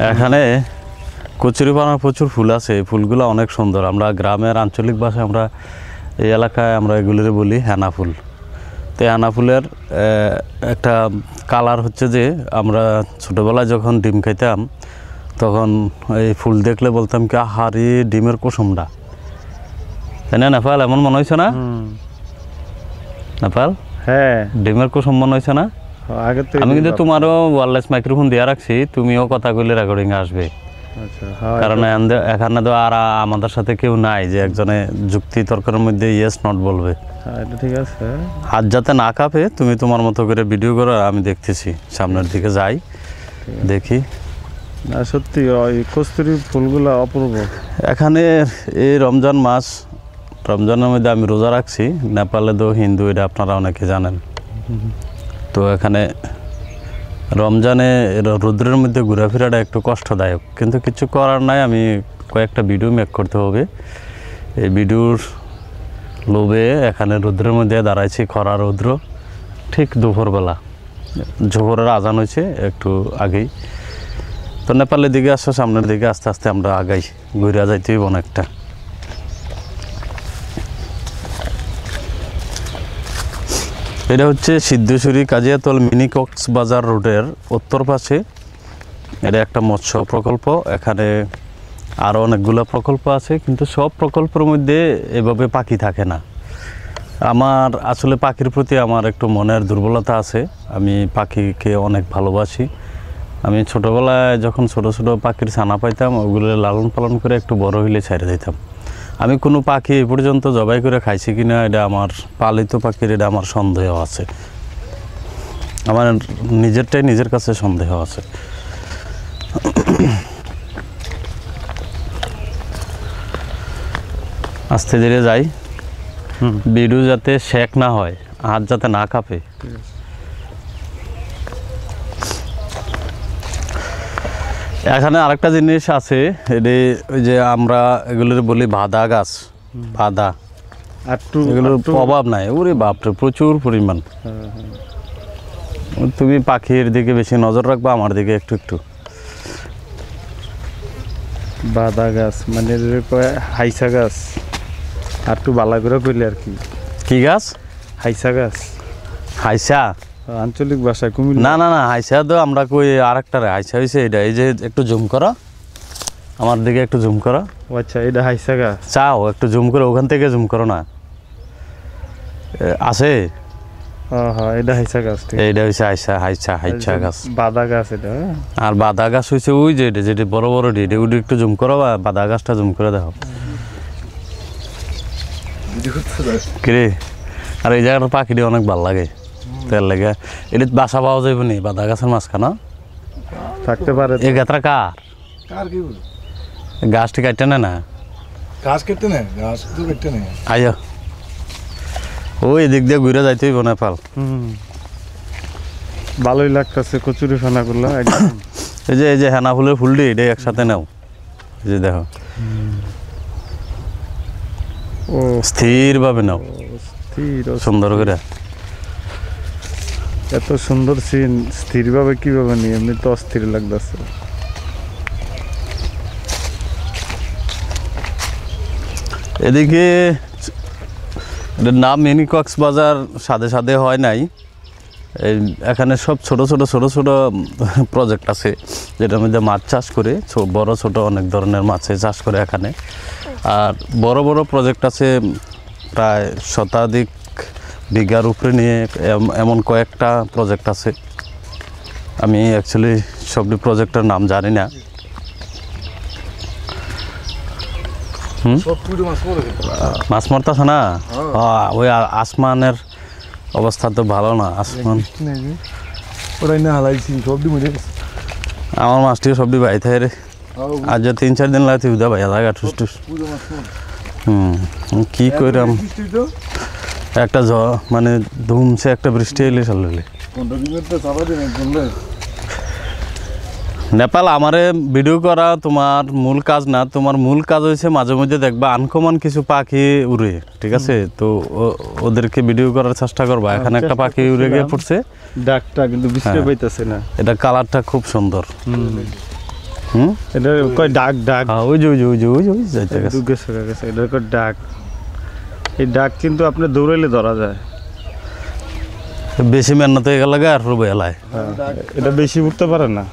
এখানে কচুরিপানা প্রচুর ফুল আছে, এই ফুলগুলো অনেক সুন্দর। আমরা গ্রামের আঞ্চলিক ভাষায় আমরা এই এলাকায় আমরা এগুলোরে বলি হেনা ফুল। তো হেনা ফুলের একটা কালার হচ্ছে যে আমরা ছোটোবেলায় যখন ডিম খাইতাম তখন এই ফুল দেখলে বলতাম কি হারি ডিমের কুসুমটা, তাই না নেপাল? এমন মনে হয়েছে না নেপাল? হ্যাঁ, ডিমের কুসুম মনে হয়েছে না? আমি কিন্তু তোমারও ওয়্যারলেস মাইক্রোফোন দিয়ে রাখছি, তুমিও কথা কইলে রেকর্ডিং আসবে। কারণ এখানে তো আর আমাদের সাথে কেউ নাই যে একজনে যুক্তি তর্কের মধ্যে ইয়েস নট বলবে। এটা ঠিক আছে, হাত যাতে না কাঁপে, তুমি তোমার মতো করে ভিডিও করো, আমি দেখতেছি, সামনের দিকে যাই দেখি। না সত্যি ওই কস্তুরী ফুলগুলো অপূর্ব। এখানে এই রমজান মাস, রমজানের মধ্যে আমি রোজা রাখছি। নেপালে তো হিন্দু, এটা আপনারা অনেকে জানেন। তো এখানে রমজানে রৌদ্রের মধ্যে ঘোরাফেরাটা একটু কষ্টদায়ক, কিন্তু কিছু করার নাই, আমি কয়েকটা ভিডিও মেক করতে হবে। এই ভিডিওর লোভে এখানে রৌদ্রের মধ্যে দাঁড়াইছি, খরা রৌদ্র, ঠিক দুপুরবেলা, জোহরের আজান হয়েছে একটু আগেই। তো নেপালের দিকে আসো, সামনের দিকে আস্তে আস্তে আমরা আগাই, ঘুরে যাইতে হইব অনেকটা। এটা হচ্ছে সিদ্ধেশ্বরী কাজিয়াতল মিনি কক্সবাজার রোডের উত্তর পাশে। এটা একটা মৎস্য প্রকল্প। এখানে আরও অনেকগুলো প্রকল্প আছে, কিন্তু সব প্রকল্পের মধ্যে এভাবে পাখি থাকে না। আমার আসলে পাখির প্রতি আমার একটু মনের দুর্বলতা আছে। আমি পাখিকে অনেক ভালোবাসি। আমি ছোটোবেলায় যখন ছোটো ছোটো পাখির ছানা পাইতাম, ওগুলো লালন পালন করে একটু বড় হইলে ছেড়ে দিতাম। আমি কোনো পাখি এ পর্যন্ত জবাই করে খাইছি কিনা, এটা আমার পালিত পাখির, এটা আমার সন্দেহ আছে। আমার নিজেরটাই নিজের কাছে সন্দেহ আছে। আস্তে ধীরে যাই, ভিডিও যাতে শেক না হয়, হাত যাতে না কাঁপে। এখানে আরেকটা জিনিস আছে, এটি ওই যে আমরা এগুলোর বলি বাদা গাছ, বাদা, এগুলোর অভাব নাই। ওরে বাপরে, প্রচুর পরিমাণ। তুমি পাখির দিকে বেশি নজর রাখবা, আমার দিকে একটু একটু। বাদা গাছ মানে হাইসা গাছ, আর একটু বালা করে কইলে আর কি। কি গাছ? হাইসা গাছ। হাইসা আঞ্চলিক ভাষায় কুমিল্লা। না না না, হাইসা তো আমরা কই আরেকটা রে। হাইসা হয়েছে এটা, এই যে একটু জুম করো, আমার দিকে একটু জুম করো। আচ্ছা, এটা হাইসা গাছ। চাও একটু জুম করো, ওখান থেকে জুম করো না, আছে। হ্যাঁ, এটা হাইসা গাছ। এইটা হয়েছে হাইসা, হাইসা হাইসা গাছ। বাদা গাছ এটা। আর বাদা গাছ হয়েছে ওই যে এটা, যেটা বড় বড় ডি, ওটা একটু জুম করো, বা বাদা গাছটা জুম করে দেখো। কিরে, আর এই জায়গাটা পাখিটি অনেক ভালো লাগে, তেল লেগে। এটা বাসা পাওয়া যাবে নি বাদা গাছের মাঝখানা থাকতে পারে। এই গাছটা কার? গাছটি কাটতে না, গাছ কেটে নেয়, গাছ তো কেটে নেয়। আইয়া ওই দিক দিয়ে ঘুরে যাইতে হইব নেপাল। ভালোই লাগতেছে কচুরি ফানা করলো। এই যে হেনা ফুলের ফুলটি, এটা একসাথে নাও, এই যে দেখো, ও স্থির ভাবে নাও, সুন্দর করে। এত সুন্দর সিন স্থির ভাবে কিভাবে নিয়ে, এমনি তো অস্থির লাগতেছে। এদিকে এটার নাম মিনি কক্সবাজার সাথে সাথে হয় নাই। এখানে সব ছোট ছোট প্রজেক্ট আছে, যেটার মধ্যে মাছ চাষ করে, বড় ছোট অনেক ধরনের মাছের চাষ করে এখানে। আর বড় বড় প্রজেক্ট আছে প্রায় শতাধিক বিঘার উপরে নিয়ে, এমন কয়েকটা প্রজেক্ট আছে। আমি অ্যাকচুয়ালি সবটি প্রজেক্টের নাম জানি না। মাছ মরতেছে না, ওই আসমানের অবস্থা তো ভালো না। আসমান আমার মাছটিও সবটি ভাই থাকে রে। আজ 3-4 দিন লাগে উদা ভাই লাগা ঠুস ঠুস। কি কইরাম, একটা মানে ধুমছে একটা বৃষ্টি এলে চলে। নেপাল আমারে ভিডিও করা তোমার মূল কাজ না, তোমার মূল কাজ হয়েছে মাঝে মধ্যে দেখবা আনকমন কিছু পাখি উড়ে, ঠিক আছে? তো ওদেরকে ভিডিও করার চেষ্টা করবা। এখানে একটা পাখি উড়ে গিয়ে পড়ছে, ডাকটা কিন্তু বুঝতে পাইতেছে না। এটা কালারটা খুব সুন্দর। হুম এটা কয় ডাক ডাক হ্যাঁ ওই যে ওই যে ওই যে ওই যে ওই যাইতে গেছে গেছে গেছে এটা কয় ডাক। এই ডাক কিন্তু আপনি দৌড়াইলে ধরা যায়। বেশি মেহনত হয়ে গেল আর রুবে এলায় এটা বেশি উঠতে পারে না,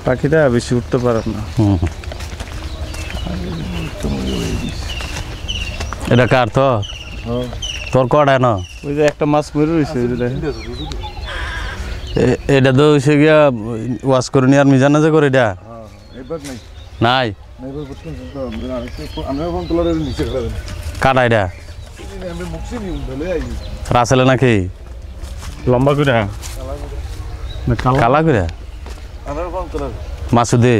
পাখিটা বেশি উঠতে পারে না। হুম এটা কার তোর তোর কড়ায় না ওই যে একটা মাছ মরে রয়েছে ওই যে দেখেন। এটা তো হচ্ছে গিয়া ওয়াশ করে নি আর মিজানা যে করে এটা এবার নাই নাই এবার বুঝছেন তো আমরা ফোন তোলার নিচে করে দেন কাটা এটা আমি মুখছি নি বলে আই রাসেলে নাকি লম্বা করে না কালা করে আমরা ফোন তোলার মাসুদে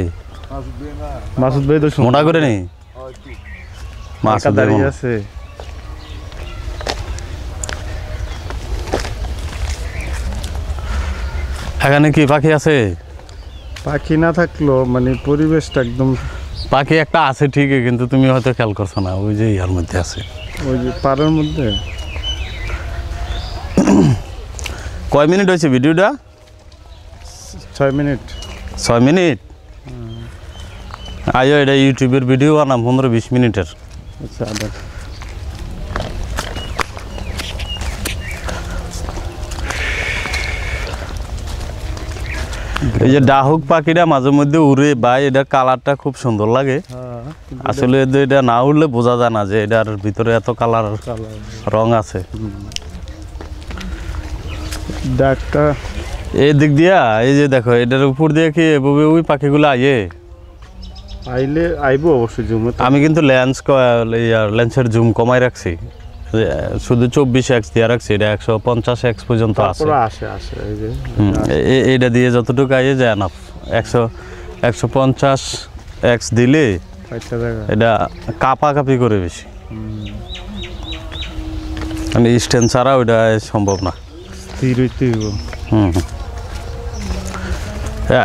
আসবে না মাসুদ ভাই তো মোটা করে নি মাসুদে দাঁড়িয়ে আছে। এখানে কি পাখি আছে? পাখি না থাকলো মানে পরিবেশটা একদম। পাখি একটা আছে ঠিকই, কিন্তু তুমি হয়তো খেয়াল করছো না, ওই যে ইয়ার মধ্যে আছে ওই যে পাড়ের মধ্যে। কয় মিনিট হয়েছে ভিডিওটা? 6 মিনিট। 6 মিনিট? আয়ো এটা ইউটিউবের ভিডিও বানাম 15-20 মিনিটের। আচ্ছা আদা এই যে ডাহুক পাখিটা মাঝে মধ্যে উড়ে বা এটা কালারটা খুব সুন্দর লাগে। আসলে এটা না উড়লে বোঝা যায় না যে এটার ভিতরে এত কালার রং আছে। ডাকটা এই দিক দিয়া এই যে দেখো এটার উপর দিয়ে কি এভাবে ওই পাখিগুলো আইয়ে আইলে আইবো অবশ্যই জুমে। আমি কিন্তু লেন্সের জুম কমাই রাখছি, শুধু 24x দিয়ে রাখছি, এটা 150x পর্যন্ত আছে। আসে আসে এই যে এইটা দিয়ে যতটুকু আইয়ে যায় না 150x দিলে এটা কাপাকাপি করে বেশি, মানে স্ট্যান্ড ছাড়া ওইটা সম্ভব না।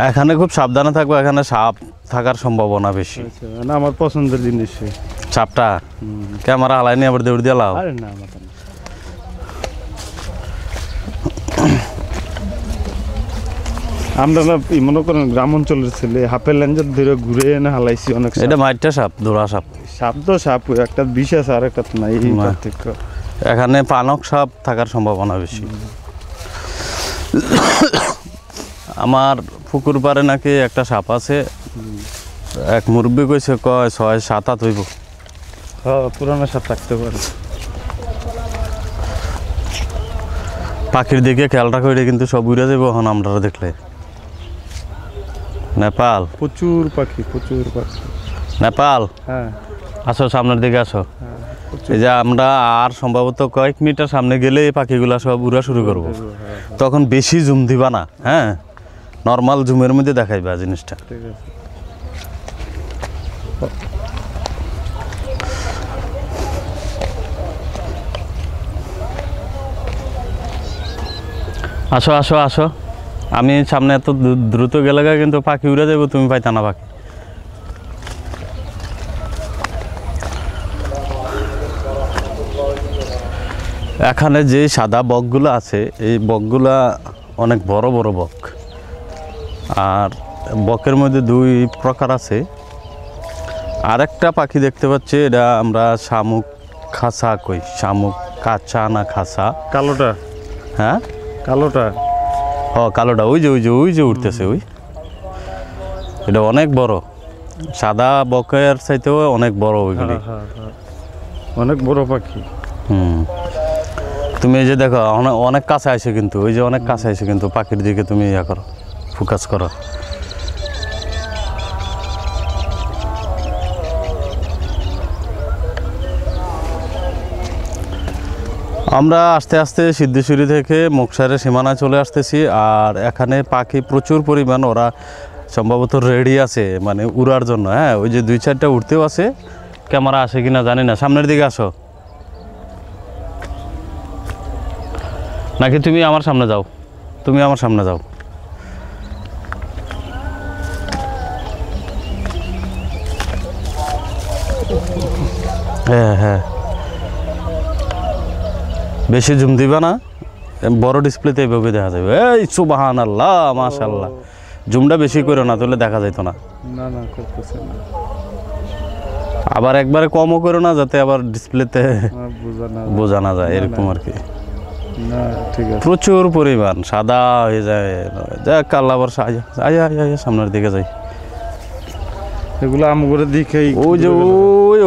এখানে খুব সাবধানে থাকবো, এখানে সাপ থাকার সম্ভাবনা বেশি। না আমার পছন্দের জিনিস সাপটা ক্যামেরা হালাইনি আবার দৌড় দিয়ে লাও। আরে না আমার আমরা না মনে করেন গ্রাম অঞ্চলের ছেলে হাফের লেঞ্জার ধরে ঘুরে এনে হালাইছি অনেক। এটা মাইটটা সাপ, ধরা সাপ। সাপ তো সাপ, একটা বিষ আছে আর একটা নাই। এখানে পানক সাপ থাকার সম্ভাবনা বেশি। আমার পুকুর পাড়ে নাকি একটা সাপ আছে, এক মুরব্বী কইছে কয় 6-7 হাত হইব। পুরানো সাপ থাকতে পারে। পাখির দিকে খেয়াল রাখো, এটা কিন্তু সব উড়ে যাবো এখন আমরা দেখলে। নেপাল প্রচুর পাখি, প্রচুর পাখি। নেপাল হ্যাঁ আসো, সামনের দিকে আসো। এই যে আমরা আর সম্ভবত কয়েক মিটার সামনে গেলে এই পাখিগুলা সব উড়া শুরু করব। তখন বেশি জুম দিবা না, হ্যাঁ নর্মাল জুমের মধ্যে দেখাইবা জিনিসটা। ঠিক আছে। আসো আসো আসো, আমি সামনে এত দ্রুত গেলে কিন্তু পাখি উড়ে যাবো, তুমি পাইতা না পাখি। এখানে যে সাদা বকগুলো আছে, এই বকগুলা অনেক বড় বড় বক, আর বকের মধ্যে 2 প্রকার আছে। আরেকটা পাখি দেখতে পাচ্ছি, এটা আমরা শামুক খাসা কই, শামুক কাঁচা না খাসা। কালোটা? হ্যাঁ কালোটা। কালোটা ওই যে ওই যে ওই যে উঠতেছে, ওই এটা অনেক বড়, সাদা বকের চাইতেও অনেক বড় ওইগুলি। অনেক বড় পাখি। তুমি এই যে দেখো অনেক কাছে আসে, কিন্তু ওই যে অনেক কাছে আসে, কিন্তু পাখির দিকে তুমি ইয়া করো, ফোকাস করো। আমরা আস্তে আস্তে সিদ্ধেশ্বরী থেকে মুকসারের সীমানায় চলে আসতেছি, আর এখানে পাখি প্রচুর পরিমাণ, ওরা সম্ভবত রেডি আছে মানে উড়ার জন্য। হ্যাঁ ওই যে 2-4টা উঠতেও আছে, ক্যামেরা আসে কিনা জানি না। সামনের দিকে আসো, নাকি তুমি আমার সামনে যাও, তুমি আমার সামনে যাও। হ্যাঁ হ্যাঁ, বেশি জুম দিবা না, বড় ডিসপ্লেতে এইভাবে দেখা যাবে। এই সুবহানাল্লাহ, মাশাআল্লাহ, জুমটা বেশি করো না, তাহলে দেখা যেত না। না না করতেছে না, আবার একবারে কমও করো না, যাতে আবার ডিসপ্লেতে আমার বোঝা না যায়, এরকম আর কি। না ঠিক আছে। প্রচুর পরিমাণ সাদা হয়ে যায়। দেখ কাল্লা বর্ষা সামনের দিকে যাই। এগুলো আমগুলো দেখেই ওই যে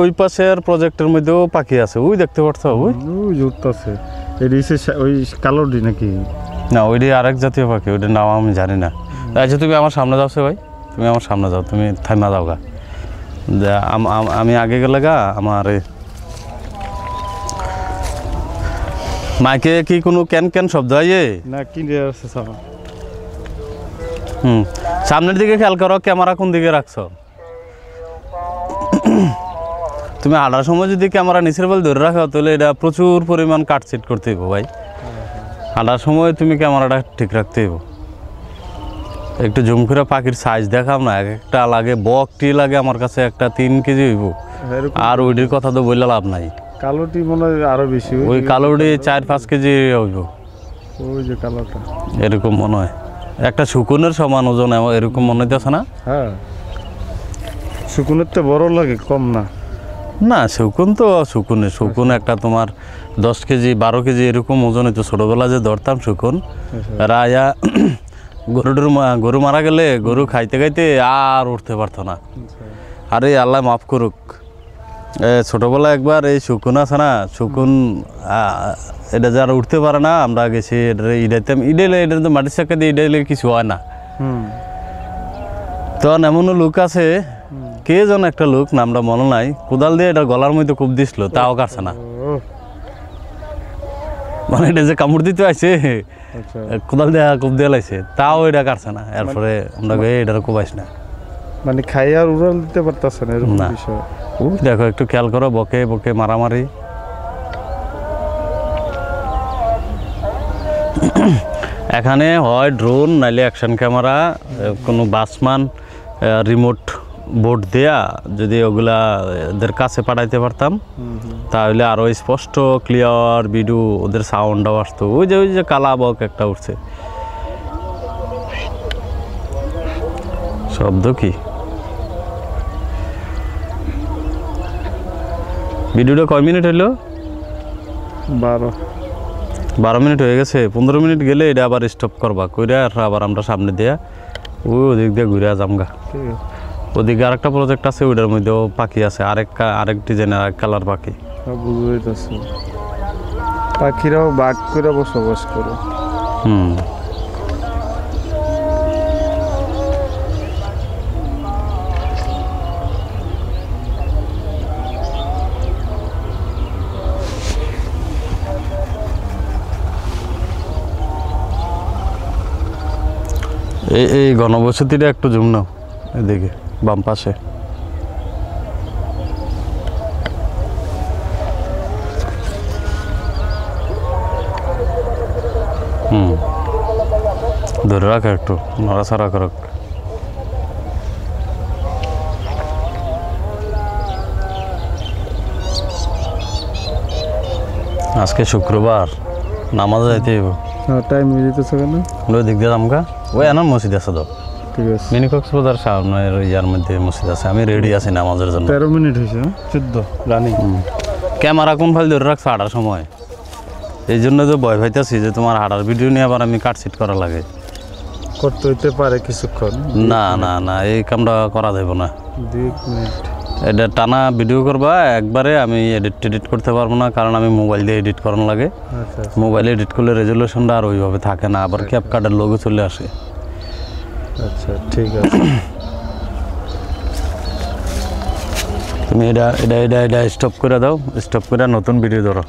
ওই পাশের প্রজেক্টের মধ্যেও পাখি আছে, ওই দেখতে পারছো? ওই জুটতেছে ওই কালোডি নাকি? না, ওইটি আরেক জাতীয় পাখি, ওইটার নাম আমি জানি না। আচ্ছা তুমি আমার সামনে যাও ভাই, তুমি আমার সামনে যাও, তুমি থাইমা যাও গা। আমি আগে গেলে গা আমার মাইকে কি কোনো ক্যান ক্যান শব্দ আইয়ে? না কিনে আছে সামনে। সামনের দিকে খেয়াল করো, ক্যামেরা কোন দিকে রাখছো? তুমি হাঁটার সময় যদি ক্যামেরা নিচের বল ধরে রাখো, তাহলে এটা প্রচুর পরিমাণ কাটছিট করতে হইব ভাই। হাঁটার সময় তুমি ক্যামেরাটা ঠিক রাখতে হইব। একটু জুম করে পাখির সাইজ দেখাও না, এক একটা লাগে বকটি লাগে আমার কাছে একটা 3 কেজি হইব, আর ওইটির কথা তো বললে লাভ নাই। কালোটি মনে হয় আরো বেশি, ওই কালোটি 4-5 কেজি হইব, ওই যে কালোটা এরকম মনে হয়। একটা শুকুনের সমান ওজন এরকম মনে হইতেছে না? হ্যাঁ, শুকুনের তো বড় লাগে, কম না। না শুকুন তো শুকুন একটা তোমার 10 কেজি 12 কেজি এরকম ওজন হইতো ছোটবেলা যে ধরতাম শুকুন। রায়া গরু মারা গেলে গরু খাইতে খাইতে আর উঠতে পারতো না। আরে আল্লাহ মাফ করুক, ছোটবেলা একবার এই শুকুন আছে না, শুকুন এটা যারা উঠতে পারে না, আমরা গেছি ইডাইতাম, এটা তো মাটির চাকা দিয়ে ইডাইলে কিছু হয় না। তখন এমনও লোক আছে, কে যেন একটা লোক, নামটা মনে নাই, কোদাল দিয়ে এটা গলার মধ্যে কূপ দিছিল, তাও কাটছে না। মানে এটা যে কামড় দিতে আছে, কোদাল দিয়ে কূপ দিয়ে লাইছে, তাও এটা কাটছে না। এরপরে আমরা এটার কোপাইস না, মানে খাই আর উড়াল দিতে পারতেছে না, এরকম বিষয়। ওই দেখো একটু খেয়াল করো, বকে বকে মারামারি। এখানে হয় ড্রোন, নাইলে অ্যাকশন ক্যামেরা, কোনো বাসমান রিমোট বোর্ড দেয়া যদি ওগুলা ওদের কাছে পাঠাইতে পারতাম, তাহলে আরো স্পষ্ট ক্লিয়ার ভিডিও, ওদের সাউন্ডটাও আসতো। ওই যে কালা বক একটা উঠছে, শব্দ কি? ভিডিওটা কয় মিনিট হইলো? 12 মিনিট হয়ে গেছে। 15 মিনিট গেলে এটা আবার স্টপ করবা, কইরা আবার আমরা সামনে দিয়া ওই ওদিক দিয়ে ঘুরে যামগা। ওদিকে আরেকটা প্রজেক্ট আছে, ওইটার মধ্যেও পাখি আছে, আরেক ডিজাইনের আরেক কালার পাখি। বুঝতেছি, পাখিরাও বাঘ করে বসবাস করে। এই ঘনবসতিটা একটু জুম নাও, এদিকে বাম পাশে। ধরে রাখ, একটু নড়াচড়া করক। আজকে শুক্রবার, নামাজ যাইতে হইব। টাইম হয়ে যেতেছে কেন? ওই দিক দিয়ে আমগা, ওই আনার মসজিদ আছে তো, ঠিক আছে। মিনি কক্সবাজার সামনের ইয়ার মধ্যে মসজিদ আছে। আমি রেডি আছি নামাজের জন্য। 13 মিনিট হয়েছে, 14 রানিং। ক্যামেরা কোন ফাইল ধরে রাখছো হাঁটার সময়, এই জন্য তো ভয় পাইতেছি যে তোমার হাঁটার ভিডিও নিয়ে আবার আমি কাটছিট করা লাগে। করতে হইতে পারে কিছুক্ষণ। না না না, এই কামটা করা যাবে না। 2 মিনিট এটা টানা ভিডিও করবা একবারে, আমি এডিট করতে পারবো না, কারণ আমি মোবাইল দিয়ে এডিট করানো লাগে। মোবাইলে এডিট করলে রেজলিউশনটা আর ওইভাবে থাকে না, আবার ক্যাপকাটের লোগো চলে আসে। আচ্ছা ঠিক আছে, তুমি এটা স্টপ করে দাও, স্টপ করে নতুন ভিডিও ধরো।